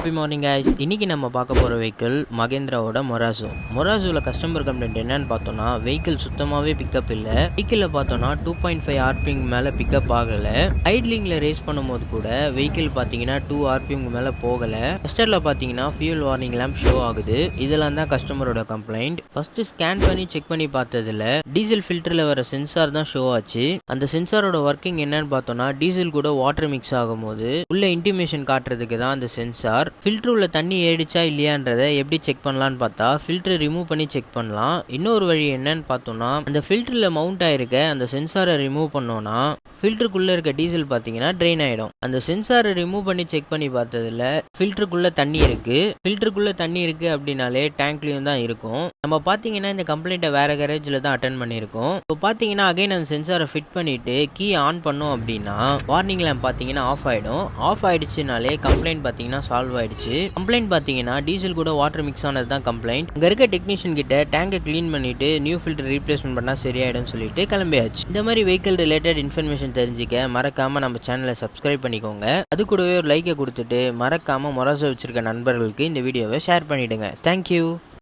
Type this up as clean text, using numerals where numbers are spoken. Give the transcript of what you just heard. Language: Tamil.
Happy morning guys. இன்னைக்கு நம்ம பார்க்க போகிற வெஹிக்கிள் மகேந்திராவோட மொராசோ. மொராசோவில் கஸ்டமர் கம்ப்ளைண்ட் என்னன்னு பார்த்தோன்னா, வெஹிக்கிள் சுத்தமாகவே பிக்கப் இல்லை. வெஹிக்கிளில் பார்த்தோன்னா 2.5 ஆர்பிஎம் மேலே பிக்கப் ஆகலை. ஐட்லிங்கில் ரேஸ் பண்ணும்போது கூட வெஹிக்கிள் பார்த்தீங்கன்னா 2 ஆர்பிஎம் மேலே போகலை. டெஸ்டரில் பார்த்தீங்கன்னா ஃபியூல் வார்னிங் லேம்ப் ஷோ ஆகுது. இதெல்லாம் தான் கஸ்டமரோட கம்ப்ளைண்ட். ஃபர்ஸ்ட் ஸ்கேன் பண்ணி செக் பண்ணி பார்த்ததில் டீசல் ஃபில்டரில் வர சென்சார் தான் ஷோ ஆச்சு. அந்த சென்சாரோட ஒர்க்கிங் என்னன்னு பார்த்தோன்னா, டீசல் கூட வாட்டர் மிக்ஸ் ஆகும்போது உள்ள இன்டிமேஷன் காட்டுறதுக்கு தான் அந்த சென்சார். ஃபில்டர் உள்ள தண்ணி ஏடிச்சா இல்லையான்றதை எப்படி செக் பண்ணலான்னு பார்த்தா, ஃபில்டர் ரிமூவ் பண்ணி செக் பண்ணலாம். இன்னொரு வழி என்னன்னு பார்த்தோம்னா, அந்த ஃபில்டரில் மவுண்ட் ஆயிருக்க அந்த சென்சாரை ரிமூவ் பண்ணோன்னா ஃபில்டருக்குள்ளே இருக்க டீசல் பார்த்தீங்கன்னா ட்ரெயின் ஆகிடும். அந்த சென்சாரை ரிமூவ் பண்ணி செக் பண்ணி பார்த்ததில் ஃபில்டருக்குள்ளே தண்ணி இருக்குது. ஃபில்டருக்குள்ளே தண்ணி இருக்குது அப்படின்னாலே டேங்க்லேயும் தான் இருக்கும். நம்ம பார்த்தீங்கன்னா இந்த கம்ப்ளைண்ட்டை வேறு கேரேஜில் தான் அட்டன் பண்ணியிருக்கோம். இப்போ பார்த்தீங்கன்னா அகைன் அந்த சென்சாரை ஃபிட் பண்ணிவிட்டு கீ ஆன் பண்ணோம் அப்படின்னா வார்னிங் லேம்ப் பார்த்தீங்கன்னா ஆஃப் ஆகிடும். ஆஃப் ஆகிடுச்சுனாலே கம்ப்ளைண்ட் பார்த்தீங்கன்னா சால்வ் ஆயிடுச்சு. கம்ப்ளைண்ட் பார்த்தீங்கன்னா டீசல் கூட வாட்டர் மிக்ஸ் ஆனது தான் கம்ப்ளைண்ட். அங்கே இருக்க டெக்னீஷியன் கிட்ட டேங்கை க்ளீன் பண்ணிட்டு நியூ ஃபில்டர் ரீப்ளேஸ்மெண்ட் பண்ணால் சரியாயிடும் சொல்லிட்டு கிளம்பியாச்சு. இந்த மாதிரி வெஹிக்கிள் ரிலேட்டட் இன்ஃபர்மேஷன் தெரிஞ்சுக்க மறக்காம நம்ம சேனலை சப்ஸ்கிரைப் பண்ணிக்கோங்க. அது கூடவே ஒரு லைக்கை கொடுத்துட்டு மறக்காம மொராசோ வச்சிருக்க நண்பர்களுக்கு இந்த வீடியோவை ஷேர் பண்ணிடுங்க. தேங்க்யூ.